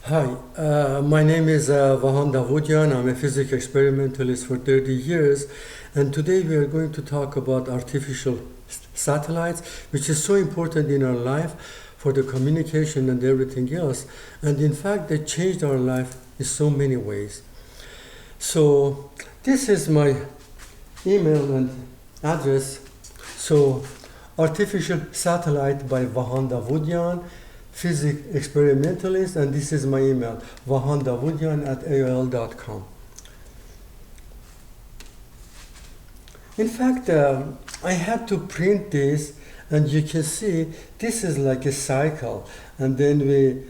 Hi, my name is Vahan Davoudian. I'm a physics experimentalist for 30 years, and today we are going to talk about artificial satellites, which is so important in our life for the communication and everything else. And in fact, they changed our life in so many ways. So this is my email and address. So artificial satellite by Vahan Davoudian, physics experimentalist, and this is my email, vahandavoudian@aol.com. In fact, I had to print this, and you can see this is like a cycle. And then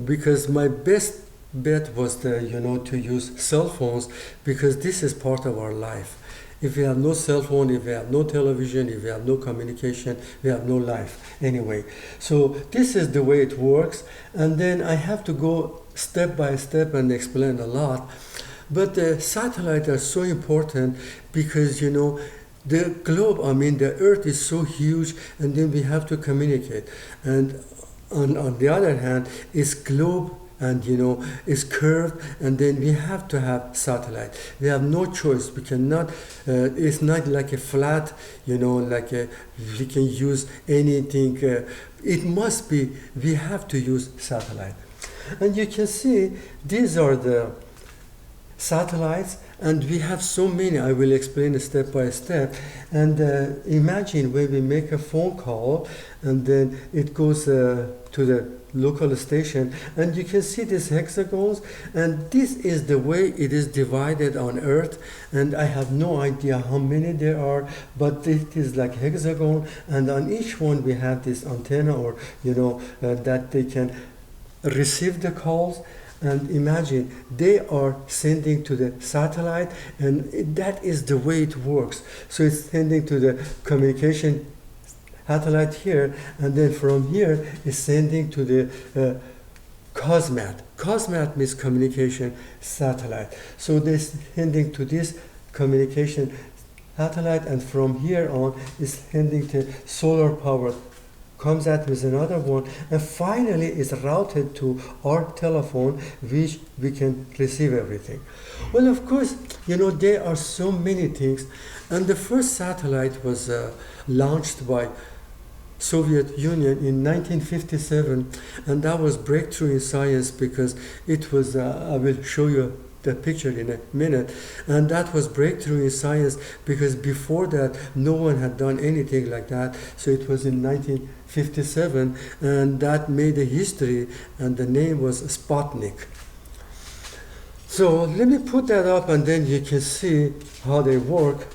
because my best bet was to use cell phones, because this is part of our life. If we have no cell phone, if we have no television, if we have no communication, we have no life anyway. So this is the way it works. And then I have to go step by step and explain a lot. But the satellites are so important because, the globe, the Earth is so huge, and then we have to communicate. And on the other hand, it's globe and is curved, and then we have to have satellite. We have no choice. We cannot. It's not like a flat. We can use anything. It must be. We have to use satellite, and you can see these are the satellites, and we have so many. I will explain step by step. And imagine when we make a phone call, and then it goes to the local station, and you can see these hexagons, and this is the way it is divided on Earth. And I have no idea how many there are, but it is like hexagon, and on each one we have this antenna, or that they can receive the calls. And imagine they are sending to the satellite, and that is the way it works. So it's sending to the communication satellite here, and then from here is sending to the COSMAT. COSMAT means communication satellite. So they're sending to this communication satellite, and from here on is sending to solar power. Comes out with another one, and finally is routed to our telephone, which we can receive everything. Well, of course, there are so many things, and the first satellite was launched by Soviet Union in 1957, and that was breakthrough in science because it was, I will show you the picture in a minute, and that was breakthrough in science because before that no one had done anything like that. So it was in 1957, and that made a history, and the name was Sputnik. So let me put that up, and then you can see how they work.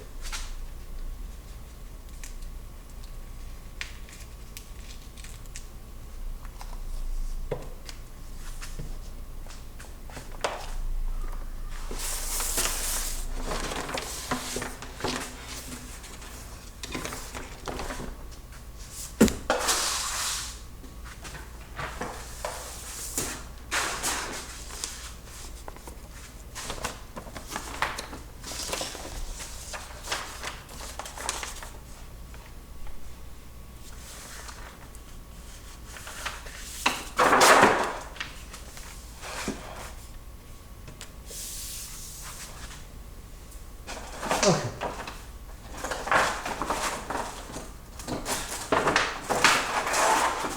Okay.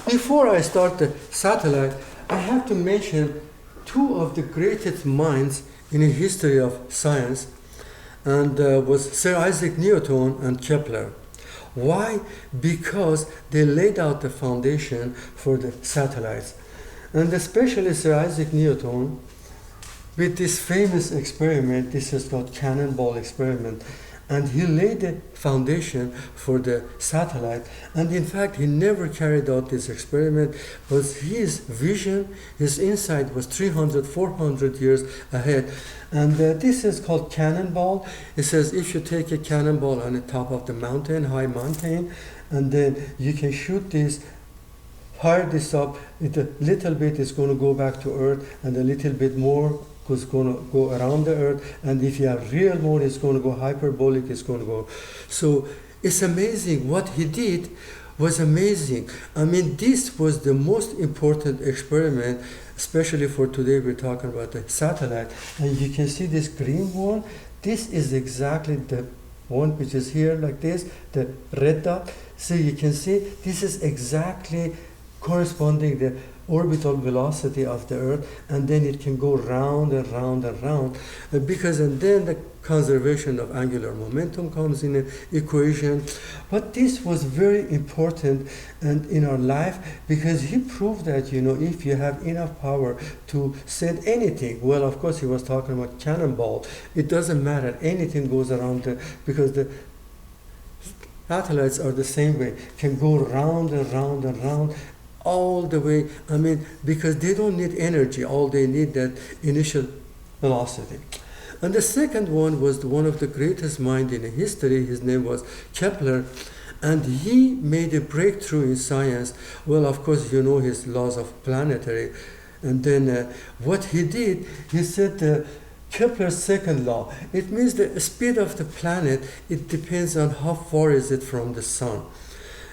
Before I start the satellite, I have to mention two of the greatest minds in the history of science, and was Sir Isaac Newton and Kepler. Why? Because they laid out the foundation for the satellites. And especially Sir Isaac Newton, with this famous experiment, this is called cannonball experiment, and he laid the foundation for the satellite. And in fact, he never carried out this experiment, but his vision, his insight was 300, 400 years ahead. And this is called cannonball. It says if you take a cannonball on the top of the mountain, high mountain, and then you can shoot this, fire this up, a little bit is going to go back to Earth, and a little bit more is going to go around the Earth, and if you have real mode, it's going to go hyperbolic, it's going to go. So it's amazing what he did was amazing. I mean, this was the most important experiment, especially for today. We're talking about the satellite. And you can see this green one. This is exactly the one which is here like this, the red dot. So you can see this is exactly corresponding the orbital velocity of the Earth, and then it can go round and round and round, and then the conservation of angular momentum comes in the equation. But this was very important and in our life, because he proved that, if you have enough power to send anything, well, of course he was talking about cannonball, it doesn't matter, anything goes around because the satellites are the same way, can go round and round and round all the way. I mean, because they don't need energy, all they need that initial velocity. And the second one was one of the greatest minds in history. His name was Kepler, and he made a breakthrough in science. Well, of course, you know his laws of planetary. And then what he did, he said Kepler's second law. It means the speed of the planet, it depends on how far is it from the sun.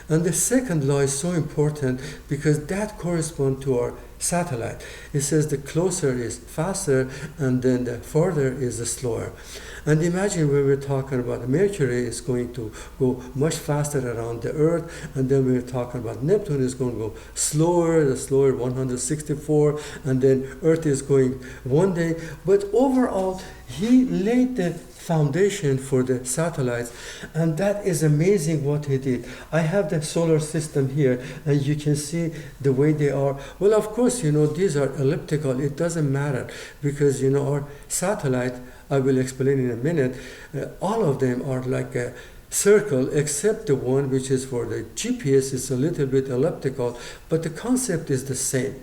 And the second law is so important because that corresponds to our satellite. It says the closer is faster, and then the farther is the slower. And imagine when we're talking about Mercury is going to go much faster around the Earth, and then we're talking about Neptune is going to go slower, the slower 164, and then Earth is going one day. But overall, he laid the foundation for the satellites, and that is amazing what he did. I have the solar system here, and you can see the way they are. Well, of course, these are elliptical. It doesn't matter because, our satellite, I will explain in a minute, all of them are like a circle, except the one which is for the GPS is a little bit elliptical, but the concept is the same.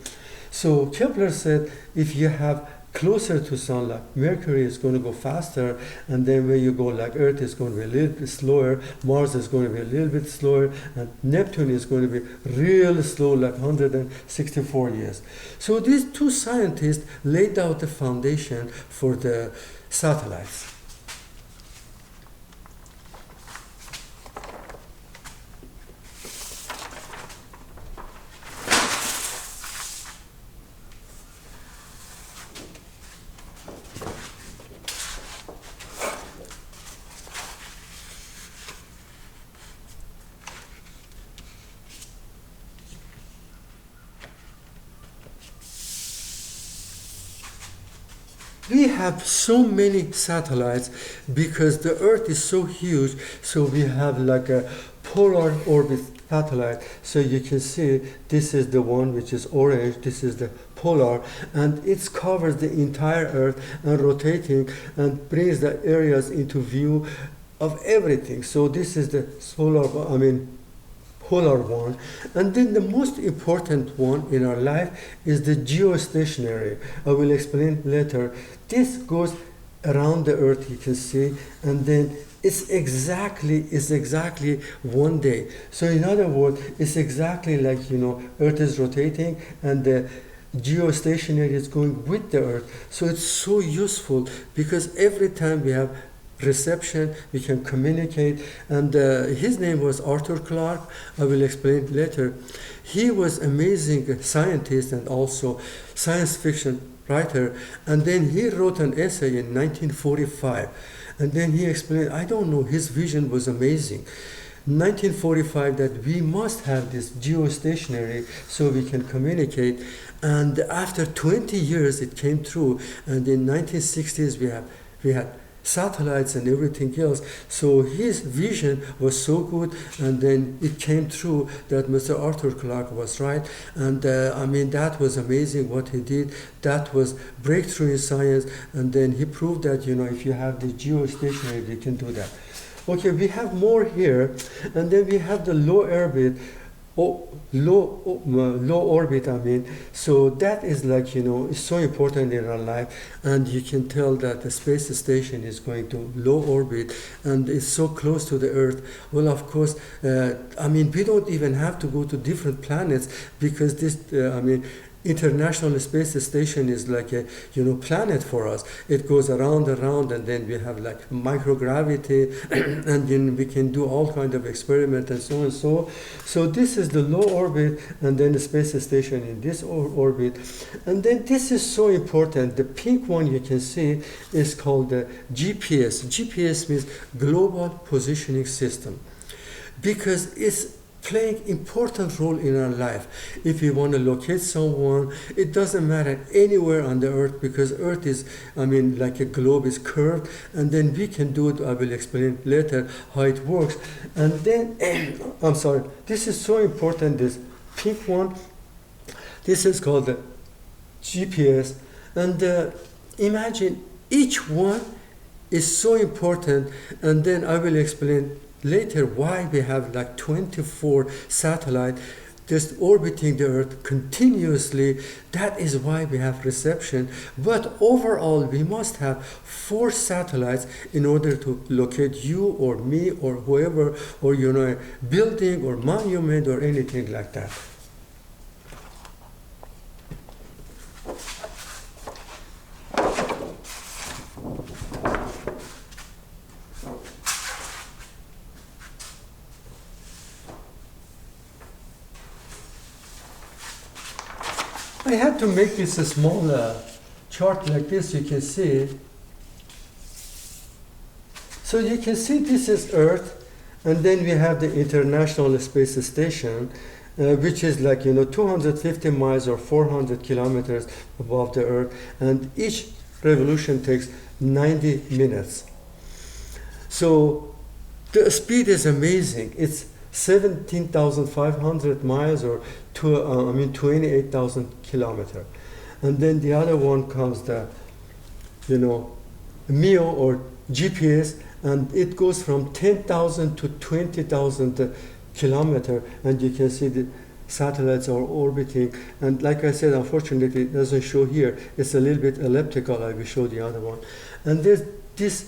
So Kepler said if you have closer to sun, like Mercury is going to go faster, and then when you go like Earth is going to be a little bit slower, Mars is going to be a little bit slower, and Neptune is going to be real slow, like 164 years. So these two scientists laid out the foundation for the satellites. We have so many satellites because the Earth is so huge, so we have like a polar orbit satellite. So you can see this is the one which is orange, this is the polar, and it covers the entire Earth and rotating and brings the areas into view of everything. So this is the polar one. And then the most important one in our life is the geostationary. I will explain later. This goes around the Earth, you can see, and then it's exactly 1 day. So in other words, it's exactly like, Earth is rotating and the geostationary is going with the Earth. So it's so useful because every time we have reception, we can communicate. And his name was Arthur Clarke. I will explain later. He was amazing scientist and also science fiction writer. And then he wrote an essay in 1945. And then he explained, I don't know, his vision was amazing. 1945, that we must have this geostationary so we can communicate. And after 20 years, it came true. And in 1960s, we had satellites and everything else. So his vision was so good, and then it came true that Mr. Arthur Clarke was right. And that was amazing what he did. That was breakthrough in science. And then he proved that, if you have the geostationary, you can do that. Okay, we have more here, and then we have the low orbit. Low orbit, so that is like, it's so important in our life, and you can tell that the space station is going to low orbit and it's so close to the Earth. Well, of course, we don't even have to go to different planets because this, International Space Station is like a planet for us. It goes around and around, and then we have like microgravity, and then we can do all kind of experiment and so and so. So this is the low orbit, and then the space station in this orbit, and then this is so important. The pink one you can see is called the GPS. GPS means Global Positioning System, because it's playing important role in our life. If we want to locate someone, it doesn't matter anywhere on the earth, because earth is, like a globe is curved, and then we can do it. I will explain later how it works. And then, I'm sorry, this is so important, this pink one. This is called the GPS. And imagine each one is so important, and then I will explain later why we have like 24 satellites just orbiting the Earth continuously. That is why we have reception. But overall, we must have 4 satellites in order to locate you or me or whoever, or a building or monument or anything like that. I had to make this a small chart like this, you can see. So you can see this is Earth, and then we have the International Space Station, which is like 250 miles or 400 kilometers above the Earth, and each revolution takes 90 minutes. So the speed is amazing. It's 17,500 miles, or 28,000 kilometers. And then the other one comes the MEO or GPS, and it goes from 10,000 to 20,000 kilometers, and you can see the satellites are orbiting. And like I said, unfortunately it doesn't show here. It's a little bit elliptical. I will show the other one. And this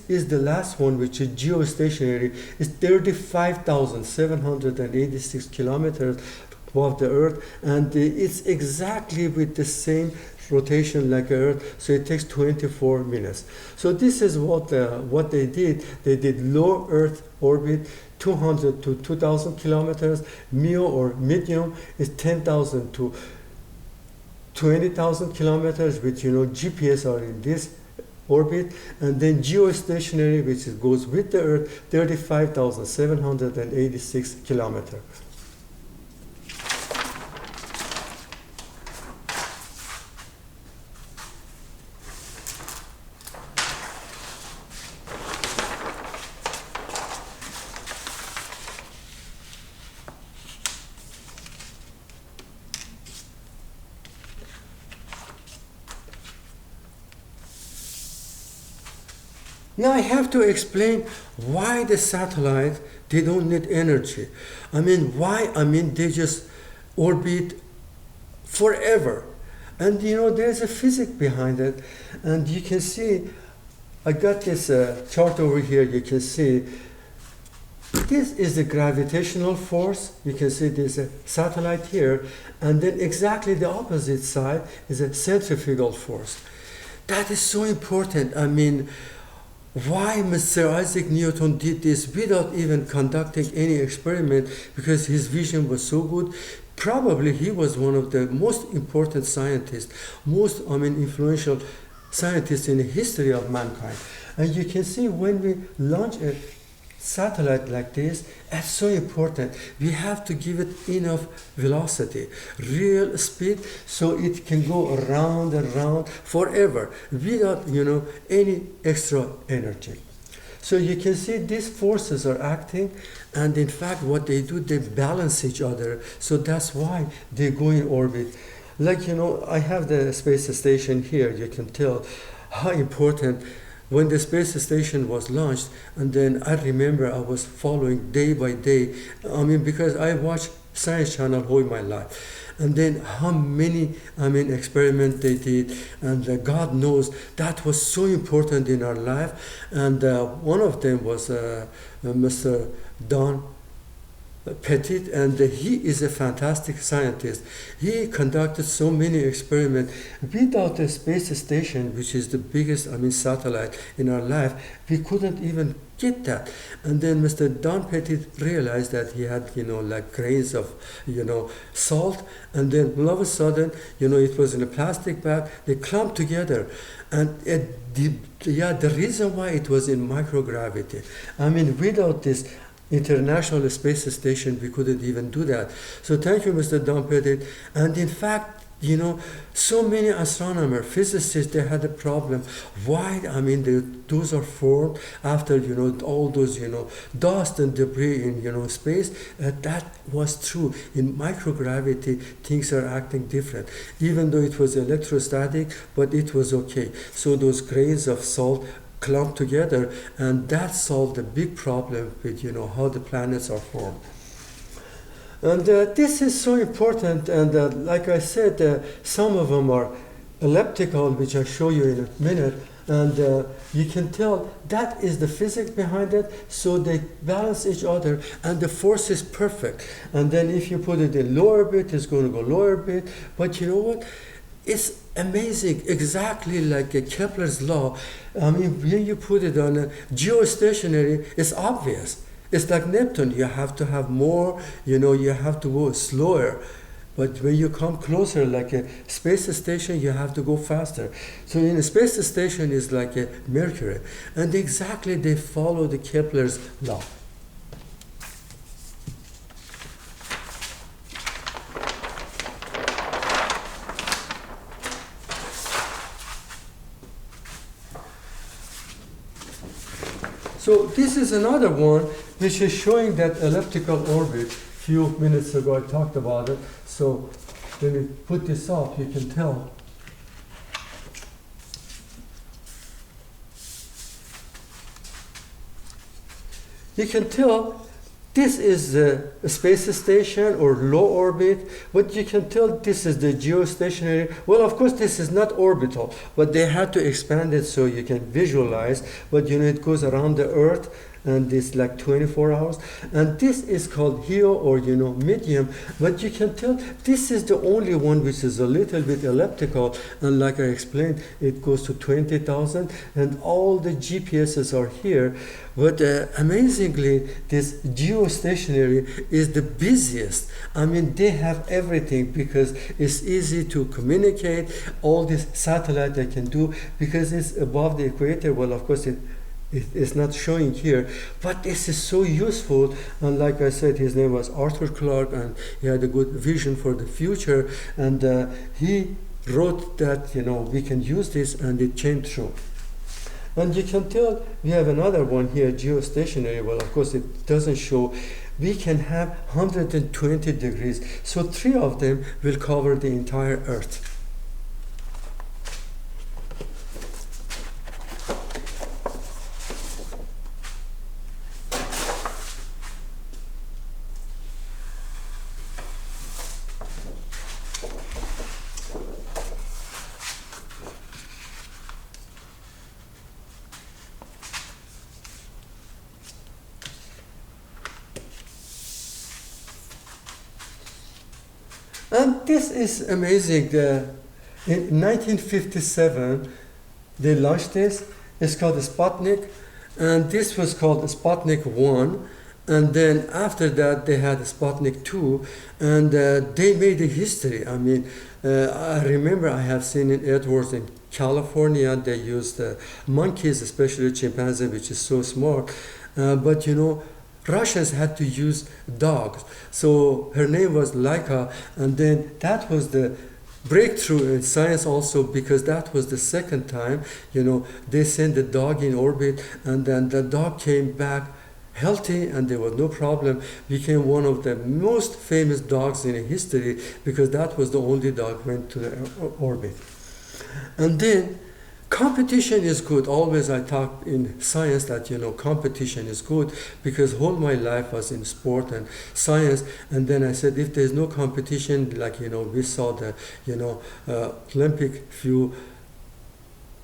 is the last one, which is geostationary. It's 35,786 kilometers above the Earth, and it's exactly with the same rotation like Earth, so it takes 24 minutes. So this is what they did. They did low Earth orbit, 200 to 2,000 kilometers. MEO or medium is 10,000 to 20,000 kilometers, which GPS are in this orbit, and then geostationary, which goes with the Earth, 35,786 kilometers. Now I have to explain why the satellite, they don't need energy. Why? They just orbit forever. And there's a physics behind it. And you can see, I got this chart over here, you can see, this is the gravitational force. You can see there's a satellite here, and then exactly the opposite side is a centrifugal force. That is so important. Why Mr. Isaac Newton did this without even conducting any experiment, because his vision was so good. Probably he was one of the most important scientists, most influential scientists in the history of mankind. And you can see when we launch a satellite like this, it's so important. We have to give it enough velocity, real speed, so it can go around and around forever without any extra energy. So you can see these forces are acting, and in fact what they do, they balance each other. So that's why they go in orbit. Like I have the space station here. You can tell how important. When the space station was launched, and then I remember I was following day by day, because I watched Science Channel all my life. And then how many, experiments they did, and God knows that was so important in our life. And one of them was Mr. Don Petit, and he is a fantastic scientist. He conducted so many experiments. Without the space station, which is the biggest, satellite in our life, we couldn't even get that. And then Mr. Don Petit realized that he had, like grains of, salt, and then all of a sudden, it was in a plastic bag. They clumped together, and the reason why it was in microgravity. Without this International Space Station, we couldn't even do that. So thank you, Mr. Don Petit. And in fact, so many astronomers, physicists, they had a problem. Why? Those are formed after, all those, dust and debris in, space. That was true. In microgravity, things are acting different. Even though it was electrostatic, but it was okay. So those grains of salt clumped together, and that solved a big problem with how the planets are formed. And this is so important, and like I said, some of them are elliptical, which I'll show you in a minute, and you can tell that is the physics behind it, so they balance each other, and the force is perfect. And then if you put it in low orbit, it's going to go low orbit, but you know what? It's amazing, exactly like Kepler's law. When you put it on a geostationary, it's obvious. It's like Neptune. You have to have more, you have to go slower. But when you come closer, like a space station, you have to go faster. So in a space station is like a Mercury. And exactly they follow the Kepler's law. So this is another one which is showing that elliptical orbit. A few minutes ago I talked about it. So when we put this up, you can tell. You can tell this is the space station or low orbit, but you can tell this is the geostationary. Well, of course, this is not orbital, but they had to expand it so you can visualize. But it goes around the Earth, and it's like 24 hours. And this is called Heo, or medium. But you can tell this is the only one which is a little bit elliptical. And like I explained, it goes to 20,000, and all the GPSs are here. But amazingly, this geostationary is the busiest. They have everything because it's easy to communicate. All this satellite they can do because it's above the equator. Well, of course, it's not showing here, but this is so useful. And like I said, his name was Arthur Clarke, and he had a good vision for the future. And he wrote that we can use this, and it came true. And you can tell we have another one here, geostationary. Well, of course, it doesn't show. We can have 120 degrees. So 3 of them will cover the entire Earth. And this is amazing. In 1957, they launched this. It's called the Sputnik, and this was called the Sputnik 1. And then after that, they had the Sputnik 2, and they made a history. I remember I have seen in Edwards in California, they used monkeys, especially chimpanzee, which is so smart. But Russians had to use dogs. So her name was Laika, and then that was the breakthrough in science also, because that was the second time, they sent the dog in orbit, and then the dog came back healthy and there was no problem, became one of the most famous dogs in history because that was the only dog went to the orbit. And then competition is good. Always I talk in science that, competition is good because all my life was in sport and science. And then I said, if there's no competition, like, we saw the, Olympic few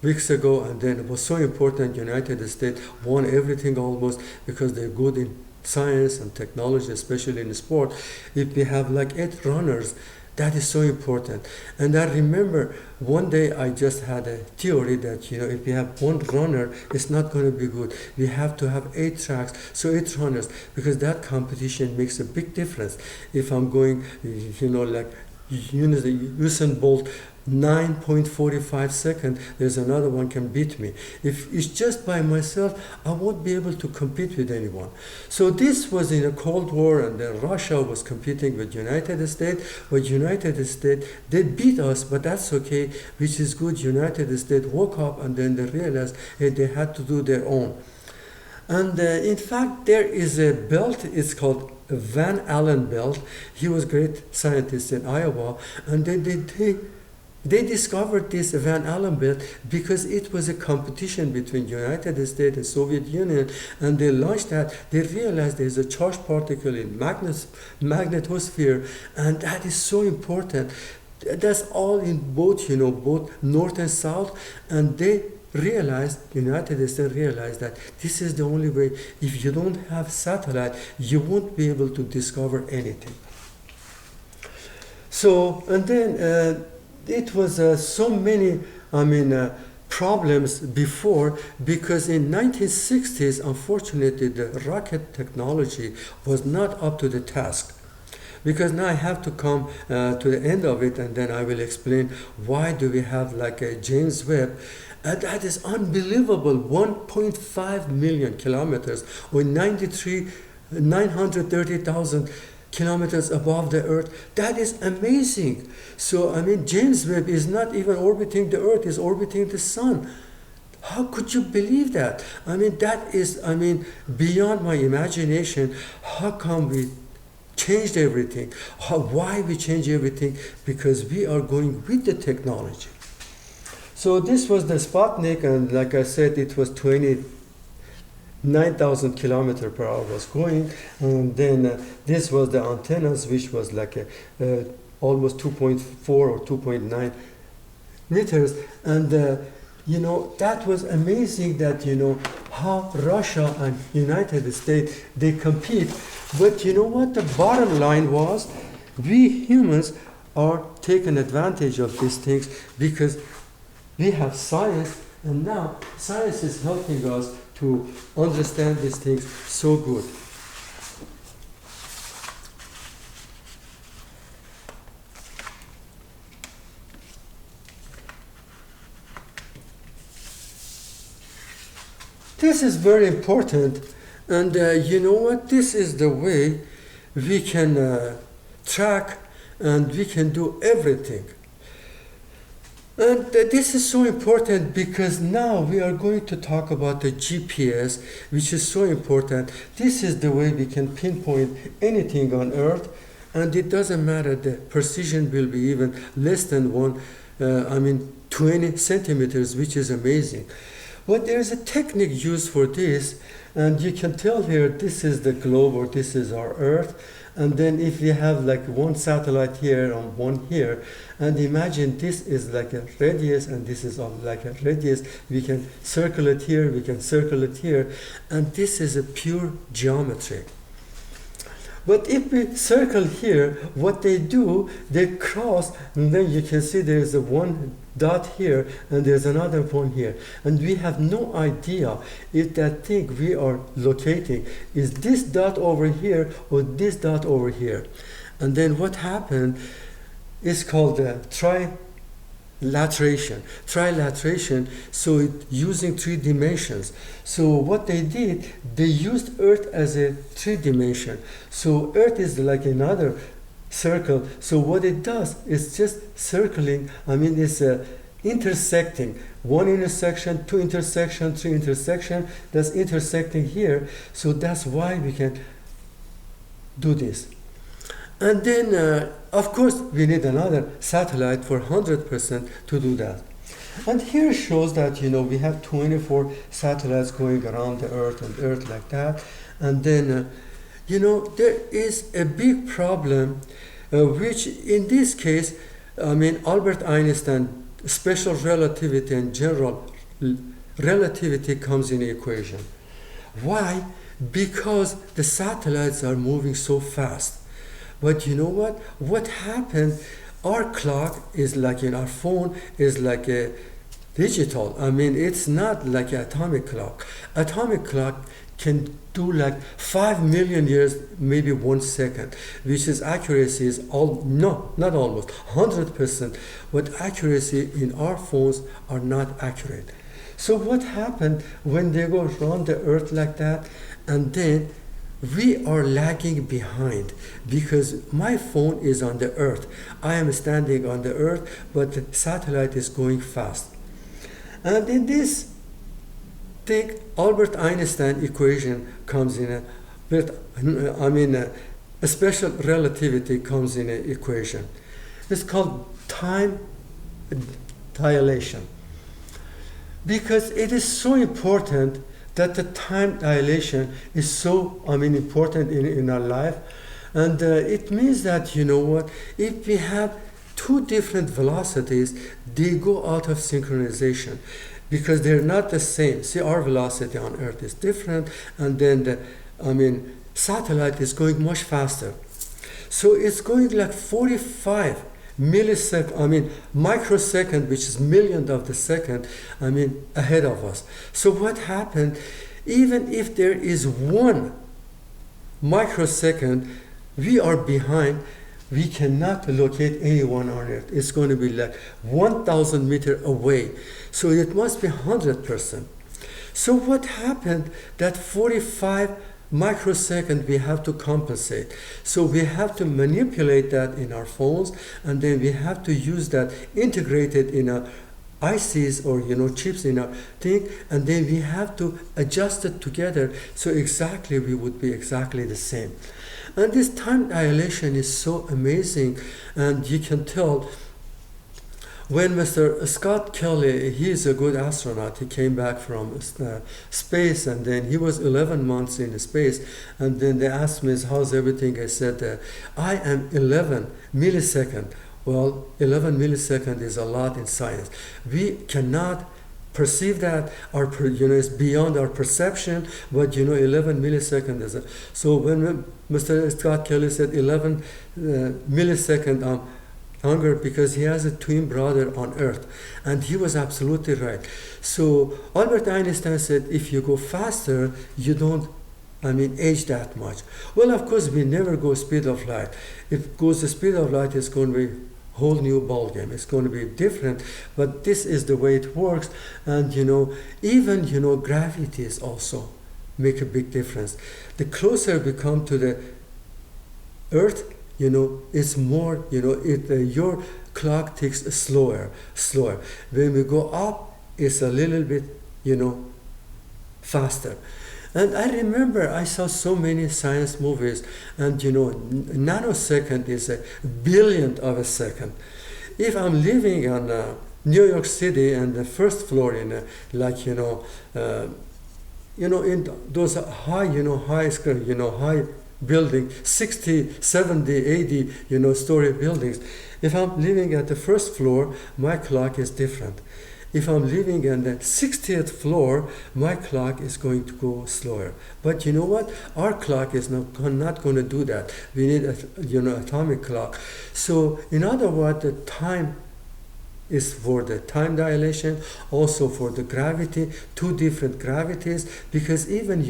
weeks ago, and then it was so important. United States won everything almost because they're good in science and technology, especially in sport, if we have like 8 runners, that is so important. And I remember one day I just had a theory that, if we have 1 runner, it's not going to be good. We have to have 8 tracks, so 8 runners, because that competition makes a big difference. If I'm going, like Usain Bolt, 9.45 seconds, there's another one can beat me. If it's just by myself, I won't be able to compete with anyone. So this was in a Cold War, and then Russia was competing with United States. But United States, they beat us, but that's okay, which is good. United States woke up and then they realized they had to do their own. And in fact, there is a belt, it's called Van Allen belt. He was a great scientist in Iowa, and they discovered this Van Allen belt because it was a competition between United States and Soviet Union, and they launched that. They realized there's a charged particle in magnetosphere, and that is so important. That's all in both North and South, and they realized, United States realized that this is the only way. If you don't have satellite, you won't be able to discover anything. So, and then it was so many, problems before, because in 1960s, unfortunately, the rocket technology was not up to the task. Because now I have to come to the end of it, and then I will explain why do we have like a James Webb. That is unbelievable, 1.5 million kilometers, or 930,000 kilometers above the Earth. That is amazing. So, James Webb is not even orbiting the Earth, is orbiting the Sun. How could you believe that? That is, beyond my imagination. How come we changed everything? Why we change everything? Because we are going with the technology. So this was the Sputnik, and like I said, it was 29,000 kilometers per hour was going, and then this was the antennas, which was like almost 2.4 or 2.9 meters, and that was amazing that how Russia and United States, they compete. But you know what the bottom line was? We humans are taking advantage of these things because we have science, and now science is helping us to understand these things so good. This is very important, and you know what? This is the way we can track, and we can do everything. And this is so important because now we are going to talk about the GPS, which is so important. This is the way we can pinpoint anything on Earth, and it doesn't matter, the precision will be even less than 20 centimeters, which is amazing. But there is a technique used for this, and you can tell here this is the globe, or this is our Earth. And then if we have like one satellite here and one here, and imagine this is like a radius and this is like a radius, we can circle it here, we can circle it here, and this is a pure geometry. But if we circle here, what they do, they cross, and then you can see there's a one dot here and there's another one here, and we have no idea if that thing we are locating is this dot over here or this dot over here. And then what happened is called trilateration. So using 3 dimensions. So what they did, they used Earth as a 3 dimension. So Earth is like another circle. So what it does is just circling. It's intersecting. 1 intersection, 2 intersection, 3 intersection. That's intersecting here. So that's why we can do this. And then, of course, we need another satellite for 100% to do that. And here shows that, we have 24 satellites going around the Earth and Earth like that. And then, there is a big problem, which in this case, Albert Einstein, special relativity and general relativity comes in the equation. Why? because the satellites are moving so fast. But you know what? What happened? Our clock is like in our phone is like a digital. I mean, it's not like an atomic clock. Atomic clock can do like 5 million years, maybe 1 second, which is accuracy is not almost 100%, but accuracy in our phones are not accurate. So what happened when they go around the earth like that, and then we are lagging behind because my phone is on the earth. I am standing on the earth, but the satellite is going fast. And in this thing, Albert Einstein equation comes in a special relativity comes in an equation. It's called time dilation. Because it is so important that the time dilation is so important in our life. And it means that, you know what, if we have two different velocities, they go out of synchronization because they're not the same. See, our velocity on Earth is different, and then the satellite is going much faster. So it's going like 45 microsecond, which is millionth of the second, ahead of us. So what happened, even if there is 1 microsecond, we are behind, we cannot locate anyone on Earth. It's going to be like 1,000 meters away. So it must be 100%. So what happened, that 45 microsecond we have to compensate. So we have to manipulate that in our phones, and then we have to use that integrated in our ICs or chips in our thing, and then we have to adjust it together so exactly we would be exactly the same. And this time dilation is so amazing, and you can tell when Mr. Scott Kelly, he is a good astronaut, he came back from space, and then he was 11 months in space, and then they asked me, how's everything? I said, I am 11 millisecond. Well, 11 millisecond is a lot in science. We cannot perceive that, it's beyond our perception, but 11 millisecond is so when Mr. Scott Kelly said 11 millisecond, hunger, because he has a twin brother on Earth, and he was absolutely right. So Albert Einstein said, if you go faster, you don't age that much. Well, of course, we never go speed of light. If it goes the speed of light, it's going to be whole new ball game. It's going to be different, but this is the way it works. And even gravity is also make a big difference. The closer we come to the Earth, it's more, your clock ticks slower. When we go up, it's a little bit, faster. And I remember I saw so many science movies, and nanosecond is a billionth of a second. If I'm living on New York City and the first floor in in those high building, 60, 70, 80, story buildings. If I'm living at the first floor, my clock is different. If I'm living on the 60th floor, my clock is going to go slower. But you know what? Our clock is not going to do that. We need a atomic clock. So in other words, the time is for the time dilation, also for the gravity, two different gravities, because even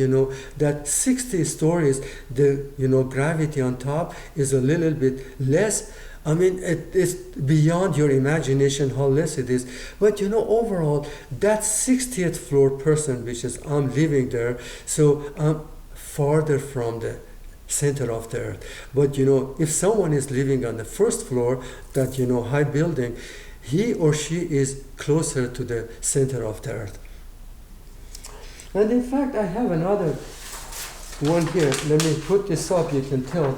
that 60 stories, the gravity on top is a little bit less. It's beyond your imagination how less it is. But overall, that 60th floor person, which is I'm living there, so I'm farther from the center of the earth. But if someone is living on the first floor, that high building, he or she is closer to the center of the earth. And in fact, I have another one here. Let me put this up, you can tell.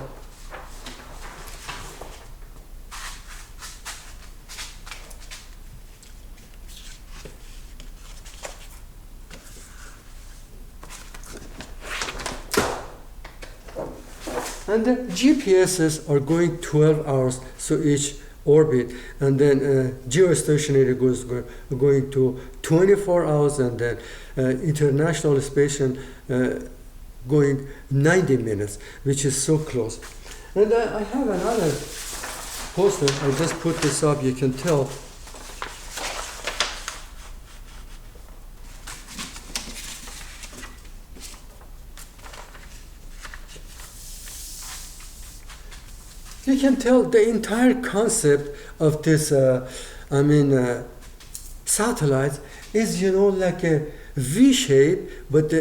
And the GPSs are going 12 hours, so each orbit, and then geostationary goes going to 24 hours, and then international space going 90 minutes, which is so close. And I have another poster. I just put this up. You can tell. You can tell the entire concept of this, satellite is, like a V shape, but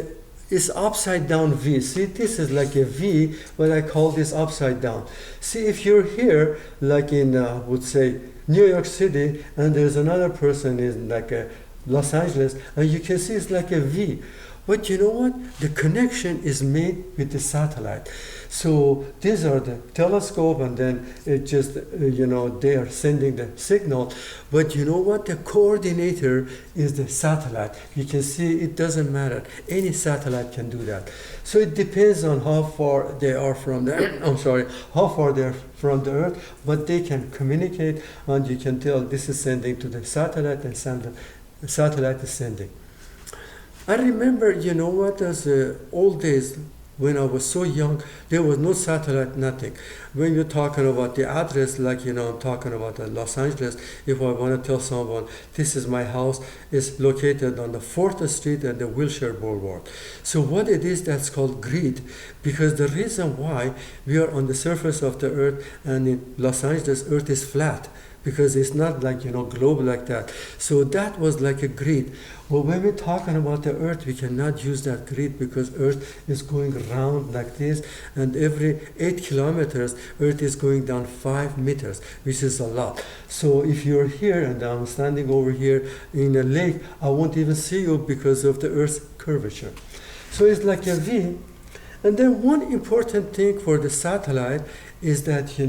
it's upside down V. See, this is like a V, but I call this upside down. See, if you're here, like in, would say, New York City, and there's another person in like Los Angeles, and you can see it's like a V. But you know what? The connection is made with the satellite. So these are the telescope, and then it just, they are sending the signal. But you know what? The coordinator is the satellite. You can see it doesn't matter. Any satellite can do that. So it depends on how far they are from the, how far they're from the Earth, but they can communicate, and you can tell this is sending to the satellite, and the satellite is sending. I remember, as old days, when I was so young, there was no satellite, nothing. When you're talking about the address, like, I'm talking about Los Angeles, if I want to tell someone, this is my house, it's located on the 4th Street and the Wilshire Boulevard. So what it is, that's called grid, because the reason why we are on the surface of the Earth, and in Los Angeles, Earth is flat, because it's not like, globe like that. So that was like a grid. Well, when we're talking about the Earth, we cannot use that grid, because Earth is going around like this, and every 8 kilometers, Earth is going down 5 meters, which is a lot. So if you're here, and I'm standing over here in a lake, I won't even see you because of the Earth's curvature. So it's like a V. And then one important thing for the satellite is that,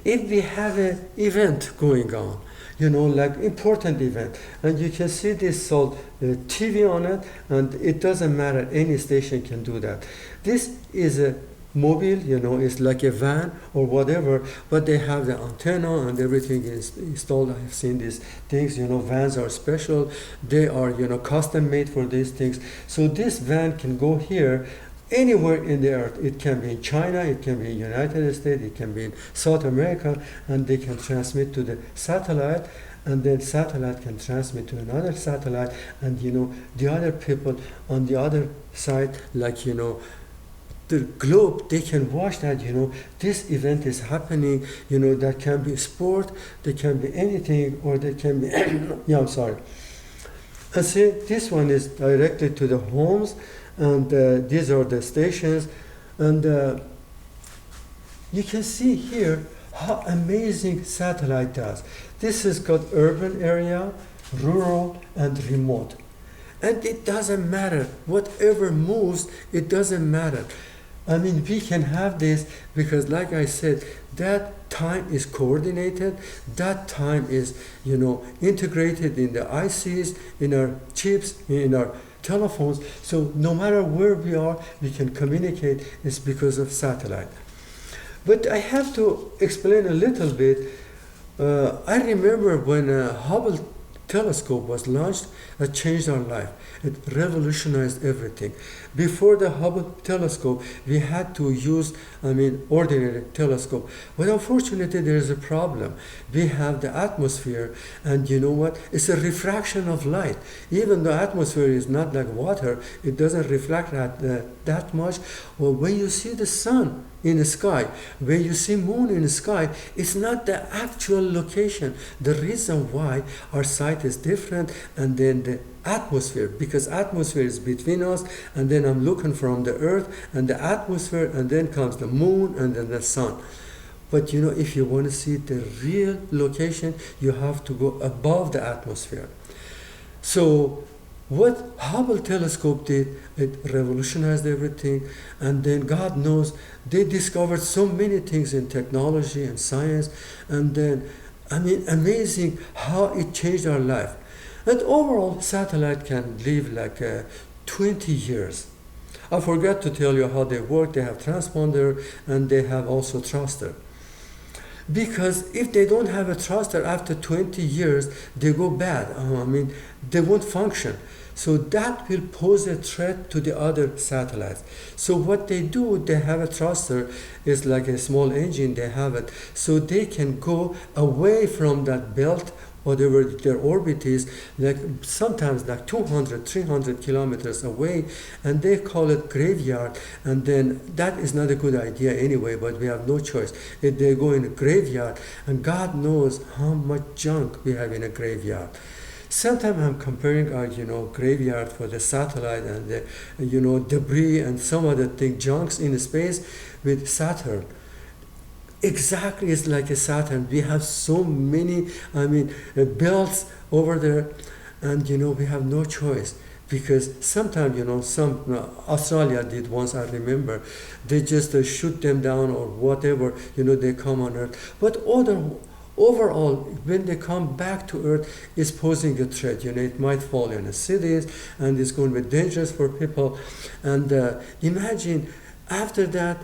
if we have an event going on, like important event, and you can see this sold TV on it, and it doesn't matter, any station can do that. This is a mobile, it's like a van or whatever, but they have the antenna and everything is installed. I've seen these things, vans are special. They are, custom made for these things. So this van can go here, anywhere in the Earth. It can be in China, it can be in United States, it can be in South America, and they can transmit to the satellite, and then satellite can transmit to another satellite, and the other people on the other side, like the globe, they can watch that, this event is happening, that can be sport, there can be anything, or there can be and see, this one is directed to the homes, and these are the stations, and you can see here how amazing satellite does. This is called urban area, rural, and remote. And it doesn't matter. Whatever moves, it doesn't matter. We can have this because, like I said, that time is coordinated, that time is, integrated in the ICs, in our chips, in our telephones. So no matter where we are, we can communicate. It's because of satellite. But I have to explain a little bit. I remember when Hubble telescope was launched, it changed our life. It revolutionized everything. Before the Hubble telescope, we had to use, ordinary telescope. But unfortunately, there is a problem. We have the atmosphere, and you know what? It's a refraction of light. Even the atmosphere is not like water, it doesn't reflect that much. Well, when you see the sun in the sky, when you see moon in the sky, it's not the actual location. The reason why our sight is different, and then the atmosphere, because atmosphere is between us, and then I'm looking from the earth and the atmosphere, and then comes the moon and then the sun. But if you want to see the real location, you have to go above the atmosphere. So what Hubble telescope did, it revolutionized everything, and then God knows they discovered so many things in technology and science, and then amazing how it changed our life. And overall, satellite can live like 20 years. I forgot to tell you how they work. They have transponder, and they have also thruster. Because if they don't have a thruster after 20 years, they go bad. They won't function. So that will pose a threat to the other satellites. So what they do, they have a thruster, it's like a small engine, they have it, so they can go away from that belt, whatever their orbit is, like sometimes like 200, 300 kilometers away, and they call it graveyard. And then that is not a good idea anyway, but we have no choice. If they go in a graveyard, and God knows how much junk we have in a graveyard. Sometimes I'm comparing our, graveyard for the satellite and the, debris and some other thing, junks in space with Saturn. Exactly, it's like a Saturn. We have so many, belts over there, and we have no choice, because sometimes some Australia did once, I remember, they just shoot them down or whatever, they come on Earth. But overall, when they come back to Earth, it's posing a threat. It might fall in the cities, and it's going to be dangerous for people. And imagine after that.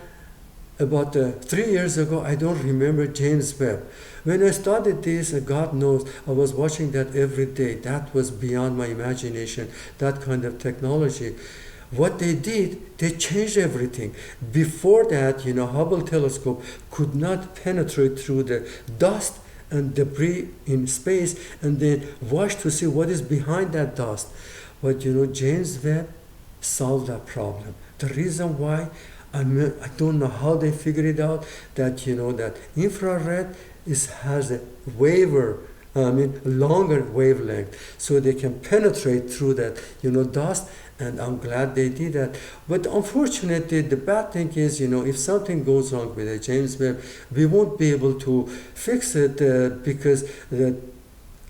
About 3 years ago, I don't remember James Webb. When I studied this, God knows, I was watching that every day. That was beyond my imagination, that kind of technology. What they did, they changed everything. Before that, Hubble telescope could not penetrate through the dust and debris in space and then watch to see what is behind that dust. But James Webb solved that problem. The reason why, I don't know how they figured it out, that that infrared has a longer wavelength, so they can penetrate through that dust. And I'm glad they did that. But unfortunately, the bad thing is, if something goes wrong with the James Webb, we won't be able to fix it because the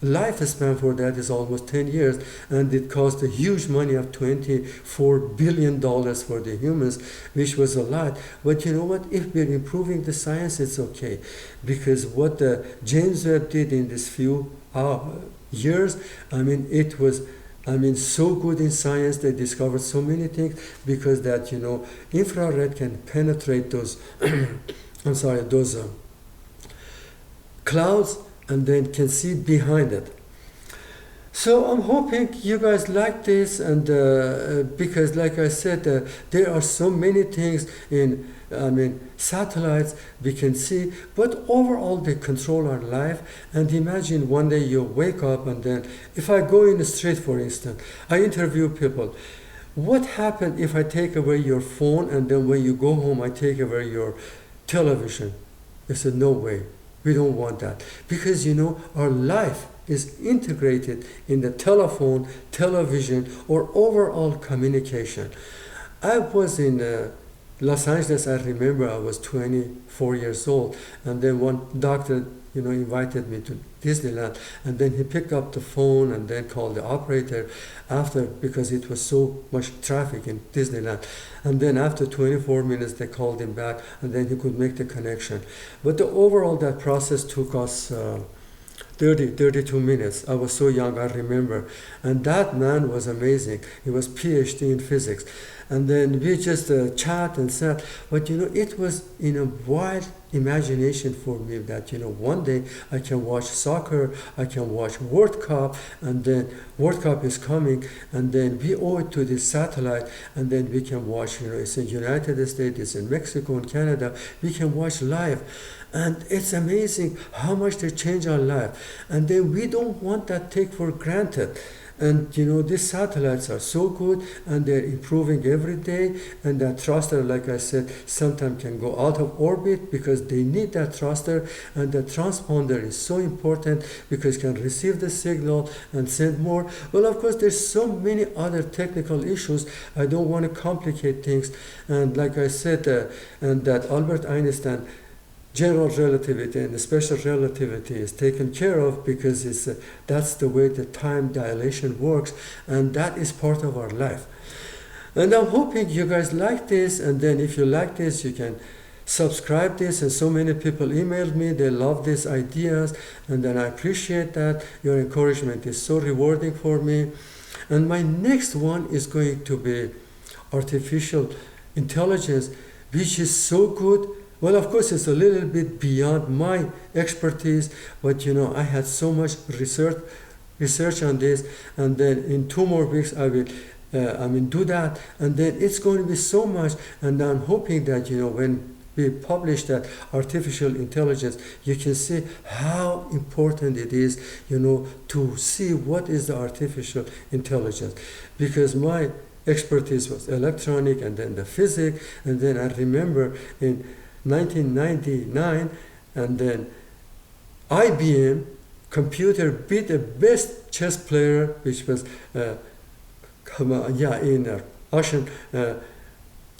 lifespan for that is almost 10 years, and it cost a huge money of $24 billion for the humans, which was a lot. But you know what? If we're improving the science, it's okay, because what James Webb did in this few years, it was so good in science. They discovered so many things, because that infrared can penetrate those those clouds, and then can see behind it. So I'm hoping you guys like this, and because like I said, there are so many things in satellites we can see, but overall they control our life. And imagine one day you wake up, and then if I go in the street, for instance, I interview people, what happened if I take away your phone, and then when you go home I take away your television? They said, no way. We don't want that, because our life is integrated in the telephone, television, or overall communication. I was in Los Angeles. I remember I was 24 years old, and then one doctor invited me to Disneyland, and then he picked up the phone and then called the operator after, because it was so much traffic in Disneyland. And then after 24 minutes they called him back, and then he could make the connection. But overall that process took us 32 minutes. I was so young, I remember. And that man was amazing. He was PhD in physics. And then we just chat and sat. But it was in a wild imagination for me that one day I can watch soccer, I can watch World Cup, and then World Cup is coming, and then we owe it to this satellite, and then we can watch, it's in United States, it's in Mexico and Canada, we can watch live. And it's amazing how much they change our life. And then we don't want that take for granted. And these satellites are so good, and they're improving every day. And that thruster, like I said, sometimes can go out of orbit, because they need that thruster. And the transponder is so important, because it can receive the signal and send more. Well, of course, there's so many other technical issues. I don't want to complicate things. And like I said, and that Albert Einstein, general relativity and special relativity is taken care of, because that's the way the time dilation works, and that is part of our life. And I'm hoping you guys like this, and then if you like this, you can subscribe this. And so many people emailed me, they love these ideas, and then I appreciate that. Your encouragement is so rewarding for me. And my next one is going to be artificial intelligence, which is so good. Well, of course, it's a little bit beyond my expertise, but I had so much research research on this, and then in 2 more weeks I will do that, and then it's going to be so much. And I'm hoping that when we publish that artificial intelligence, you can see how important it is to see what is the artificial intelligence, because my expertise was electronic and then the physics, and then I remember in 1999, and then IBM computer beat the best chess player, which was Russian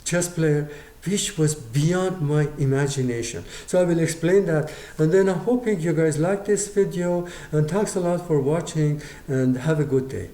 chess player, which was beyond my imagination. So I will explain that, and then I'm hoping you guys like this video, and thanks a lot for watching, and have a good day.